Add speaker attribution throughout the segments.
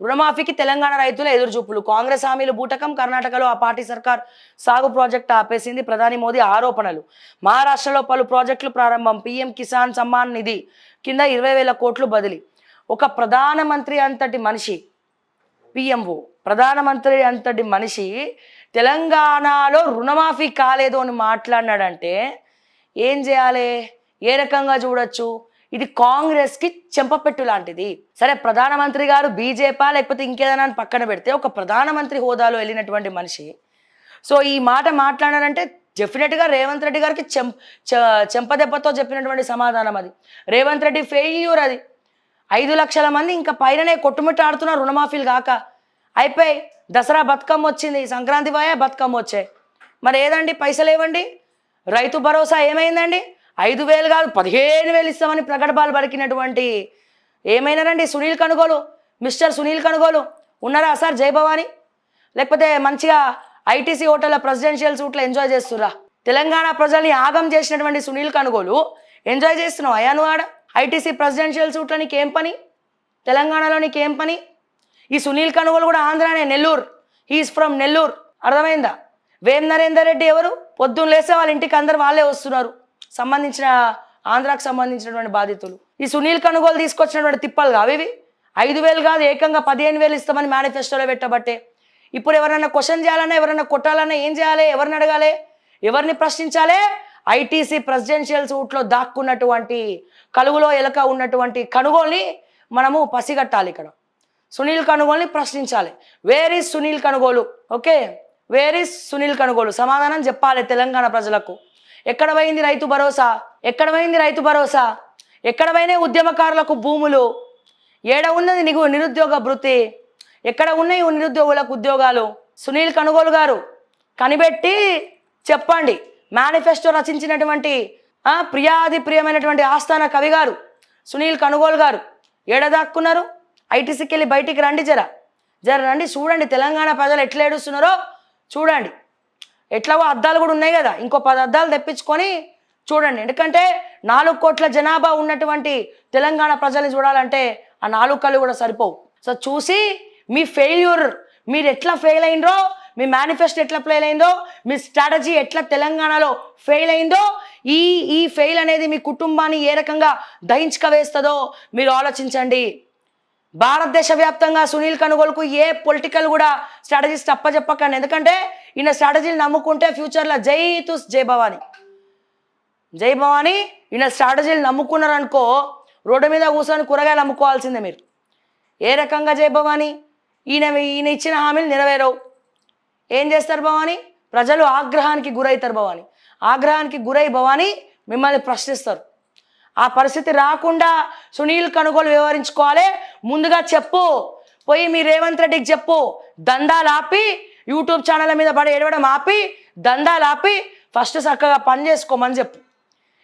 Speaker 1: రుణమాఫీకి తెలంగాణ రైతుల ఎదురుచూపులు. కాంగ్రెస్ హామీలు బూటకం. కర్ణాటకలో ఆ పార్టీ సర్కార్ సాగు ప్రాజెక్టు ఆపేసింది. ప్రధాని మోదీ ఆరోపణలు. మహారాష్ట్రలో పలు ప్రాజెక్టులు ప్రారంభం. పీఎం కిసాన్ సమ్మాన్ నిధి కింద 20,000 కోట్లు బదిలీ. ఒక ప్రధానమంత్రి అంతటి మనిషి, పిఎంఓ ప్రధానమంత్రి అంతటి మనిషి తెలంగాణలో రుణమాఫీ కాలేదు అని మాట్లాడినాడంటే ఏం చేయాలి? ఏ రకంగా చూడొచ్చు? ఇది కాంగ్రెస్కి చెంపపెట్టు లాంటిది. సరే, ప్రధానమంత్రి గారు బీజేపీ లేకపోతే ఇంకేదైనా పక్కన పెడితే ఒక ప్రధానమంత్రి హోదాలో వెళ్ళినటువంటి మనిషి సో ఈ మాట మాట్లాడారంటే డెఫినెట్గా రేవంత్ రెడ్డి గారికి చెంపదెబ్బతో చెప్పినటువంటి సమాధానం అది. రేవంత్ రెడ్డి ఫెయిల్యూర్ అది. 5 లక్షల మంది ఇంకా పైననే కొట్టుమిట్టాడుతున్నారు రుణమాఫీలు కాక. అయిపోయి దసరా బతుకమ్మ వచ్చింది, సంక్రాంతి పోయా బతుకమ్మ వచ్చాయి. మరి ఏదండి పైసలు ఏవండి? రైతు భరోసా ఏమైందండి? 5,000 కాదు 15,000 ఇస్తామని ప్రగడబాలు పలికినటువంటి ఏమైనారండి సునీల్ కనుగోలు, మిస్టర్ సునీల్ కనుగోలు ఉన్నారా సార్ జయభవాని? లేకపోతే మంచిగా ఐటీసీ హోటల్లో ప్రెసిడెన్షియల్ సూట్లో ఎంజాయ్ చేస్తురా? తెలంగాణ ప్రజల్ని ఆగం చేసినటువంటి సునీల్ కనుగోలు ఎంజాయ్ చేస్తున్నావు అయ్యా నువ్వు ఆడ? ఐటీసీ ప్రెసిడెన్షియల్ సూట్లో నీకేం పని? తెలంగాణలో నీకేం పని? ఈ సునీల్ కనుగోలు కూడా ఆంధ్రానే, నెల్లూరు. He is from Nellore. అర్థమైందా? వేం నరేందర్ రెడ్డి ఎవరు? పొద్దున్న లేస్తే వాళ్ళ ఇంటికి అందరు వాళ్ళే వస్తున్నారు, సంబంధించిన ఆంధ్రాకు సంబంధించినటువంటి బాధితులు. ఈ సునీల్ కనుగోలు తీసుకొచ్చినటువంటి తిప్పలు కావు ఇవి. 5,000 కాదు ఏకంగా 15,000 ఇస్తామని మేనిఫెస్టోలో పెట్టబట్టే ఇప్పుడు ఎవరైనా క్వశ్చన్ చేయాలన్నా, ఎవరైనా కొట్టాలన్నా ఏం చేయాలి? ఎవరిని అడగాలి? ఎవరిని ప్రశ్నించాలి? ఐటీసీ ప్రెసిడెన్షియల్ సూట్లో దాక్కున్నటువంటి కలుగులో ఎలక ఉన్నటువంటి కనుగోల్ని మనము పసిగట్టాలి. ఇక్కడ సునీల్ కనుగోలుని ప్రశ్నించాలి. Where is Sunil Kanugolu? Okay, where is Sunil Kanugolu? సమాధానం చెప్పాలి తెలంగాణ ప్రజలకు. ఎక్కడ పోయింది రైతు భరోసా? ఎక్కడ పోయింది రైతు భరోసా? ఎక్కడ పోయినాయి ఉద్యమకారులకు భూములు? ఏడ ఉన్నది నిరుద్యోగ భృతి? ఎక్కడ ఉన్నాయి నిరుద్యోగులకు ఉద్యోగాలు? సునీల్ కనుగోలు గారు కనిపెట్టి చెప్పండి. మేనిఫెస్టో రచించినటువంటి ప్రియాది ప్రియమైనటువంటి ఆస్థాన కవి గారు సునీల్ కనుగోలు గారు ఏడ దాక్కున్నారు? ఐటీసీకి వెళ్ళి బయటికి రండి, జర రండి, చూడండి తెలంగాణ ప్రజలు ఎట్లా ఏడుస్తున్నారో చూడండి. ఎట్లాగో అద్దాలు కూడా ఉన్నాయి కదా, ఇంకో 10 అద్దాలు తెప్పించుకొని చూడండి. ఎందుకంటే 4 కోట్ల జనాభా ఉన్నటువంటి తెలంగాణ ప్రజల్ని చూడాలంటే ఆ 4 కళ్ళు కూడా సరిపోవు. సో చూసి మీ ఫెయిల్యూర్, మీరు ఎట్లా ఫెయిల్ అయిందో, మీ మేనిఫెస్టో ఎట్లా ఫెయిల్ అయిందో, మీ స్ట్రాటజీ ఎట్లా తెలంగాణలో ఫెయిల్ అయిందో, ఈ ఫెయిల్ అనేది మీ కుటుంబాన్ని ఏ రకంగా దహించుక వేస్తుందో మీరు ఆలోచించండి. భారతదేశ వ్యాప్తంగా సునీల్ కనుగోలుకు ఏ పొలిటికల్ కూడా స్ట్రాటజీస్ తప్పచెప్పకండి. ఎందుకంటే ఈయన స్ట్రాటజీని నమ్ముకుంటే ఫ్యూచర్లో జై భవాని ఈయన స్ట్రాటజీలు నమ్ముకున్నారనుకో రోడ్డు మీద కూర్చొని కూరగాయలు అమ్ముకోవాల్సిందే మీరు. ఏ రకంగా జై భవాని? ఈయన ఇచ్చిన హామీలు నెరవేరవు. ఏం చేస్తారు భవాని? ప్రజలు ఆగ్రహానికి గురవుతారు భవాని. ఆగ్రహానికి గురై భవాని మిమ్మల్ని ప్రశ్నిస్తారు. ఆ పరిస్థితి రాకుండా సునీల్ కనుగోలు వ్యవహరించుకోవాలి. ముందుగా చెప్పు, పోయి మీ రేవంత్ రెడ్డికి చెప్పు, దందాలు ఆపి యూట్యూబ్ ఛానళ్ళ మీద పడి ఏడవడం ఆపి, దందాలు ఆపి ఫస్ట్ చక్కగా పని చేసుకోమని చెప్పు.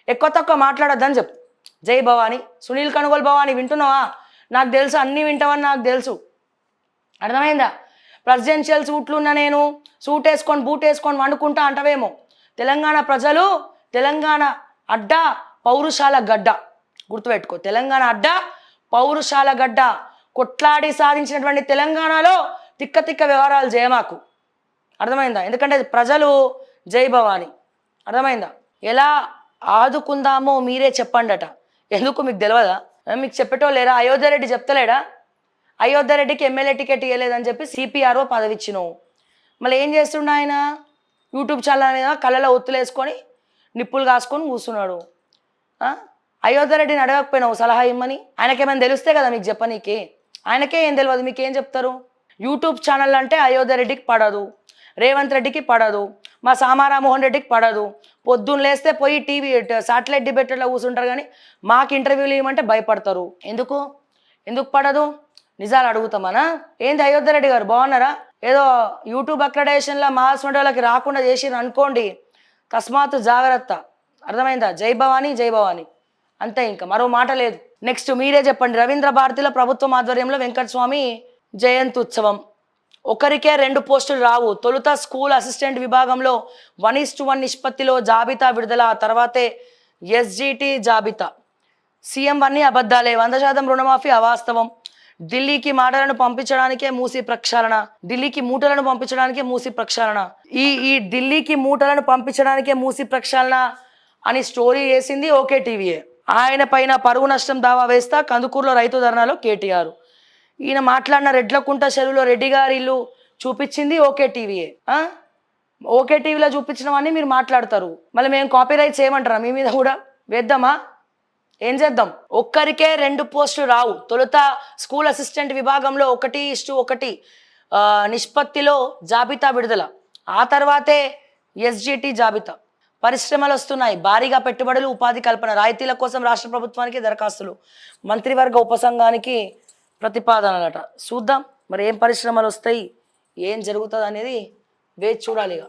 Speaker 1: ఎక్కువ తక్కువ మాట్లాడొద్దని చెప్పు. జై భవాని. సునీల్ కనుగోలు భవాని వింటున్నావా? నాకు తెలుసు, అన్నీ వింటావని నాకు తెలుసు. అర్థమైందా? ప్రెసిడెన్షియల్ సూట్లు ఉన్న నేను సూట్ వేసుకొని బూట్ వేసుకొని వండుకుంటా అంటవేమో. తెలంగాణ ప్రజలు, తెలంగాణ అడ్డ పౌరుషాల గడ్డ, గుర్తుపెట్టుకో. తెలంగాణ అడ్డ పౌరుషాల గడ్డ. కొట్లాడి సాధించినటువంటి తెలంగాణలో తిక్క తిక్క వ్యవహారాలు చేయమాకు. అర్థమైందా? ఎందుకంటే ప్రజలు జై భవాని. అర్థమైందా? ఎలా ఆదుకుందామో మీరే చెప్పండట. ఎందుకు మీకు తెలియదా? మీకు చెప్పేటో లేరా? అయోధ్య రెడ్డి చెప్తలేడా? అయోధ్య రెడ్డికి ఎమ్మెల్యే టికెట్ ఇవ్వలేదని చెప్పి సిపిఆర్ఓ పదవి ఇచ్చినావు. మళ్ళీ ఏం చేస్తుండ ఆయన? యూట్యూబ్ ఛానల్ మీద కళ్ళలో ఒత్తులు వేసుకొని నిప్పులు కాసుకొని కూర్చున్నాడు. అయోధ్య రెడ్డిని అడగకపోయినావు సలహా ఇమ్మని? ఆయనకేమైనా తెలిస్తే కదా మీకు చెప్పనీకి. ఆయనకే ఏం తెలియదు, మీకేం చెప్తారు? యూట్యూబ్ ఛానల్ అంటే అయోధ్య రెడ్డికి పడదు, రేవంత్ రెడ్డికి పడదు, మా సామారామోహన్ రెడ్డికి పడదు. పొద్దున్న లేస్తే పోయి టీవీ సాటిలైట్ డిబేట్లో కూర్చుంటారు, కానీ మాకు ఇంటర్వ్యూలు ఇవ్వమంటే భయపడతారు. ఎందుకు పడదు? నిజాలు అడుగుతామనా? ఏంది అయోధ్య రెడ్డి గారు బాగున్నారా? ఏదో యూట్యూబ్ అక్రెడిటేషన్లో మాల్స్మెంట్ వాళ్ళకి రాకుండా చేసిరు అనుకోండి, తస్మాత్ జాగ్రత్త. అర్థమైందా? జై భవాని అంతే, ఇంకా మరో మాట లేదు. నెక్స్ట్ మీరే చెప్పండి. రవీంద్ర భారతిలో ప్రభుత్వం ఆధ్వర్యంలో వెంకటస్వామి జయంతి ఉత్సవం. ఒకరికే 2 పోస్టులు రావు. తొలుత స్కూల్ అసిస్టెంట్ విభాగంలో 1:1 నిష్పత్తిలో జాబితా విడుదల. ఆ తర్వాతే ఎస్జిటి జాబితా. సీఎం అన్నీ అబద్ధాలే, 100% రుణమాఫీ అవాస్తవం. ఢిల్లీకి మాటలను పంపించడానికే మూసి ప్రక్షాళన, ఢిల్లీకి మూటలను పంపించడానికే మూసి ప్రక్షాళన. ఈ ఢిల్లీకి మూటలను పంపించడానికే మూసి ప్రక్షాళన అని స్టోరీ వేసింది ఓకే టీవీయే. ఆయన పైన పరువు నష్టం దావా వేస్తా కందుకూరులో రైతు ధర్నాలో కేటీఆర్. ఈయన మాట్లాడిన రెడ్లకుంట చెరువులో రెడ్డి గారి ఇల్లు చూపించింది ఓకే టీవీయే. ఓకే టీవీలో చూపించినవన్నీ మీరు మాట్లాడతారు, మళ్ళీ మేము కాపీ రైట్స్ ఏమంటారా మీ మీద కూడా వేద్దామా? ఏం చేద్దాం? ఒక్కరికే 2 పోస్టులు రావు. తొలుత స్కూల్ అసిస్టెంట్ విభాగంలో 1:1 నిష్పత్తిలో జాబితా విడుదల, ఆ తర్వాతే ఎస్జిటి జాబితా. పరిశ్రమలు వస్తున్నాయి, భారీగా పెట్టుబడులు, ఉపాధి కల్పన, రాయితీల కోసం రాష్ట్ర ప్రభుత్వానికి దరఖాస్తులు, మంత్రివర్గ ఉపసంఘానికి ప్రతిపాదనలట. చూద్దాం మరి ఏం పరిశ్రమలు వస్తాయి, ఏం జరుగుతుంది అనేది వేచి చూడాలి ఇక.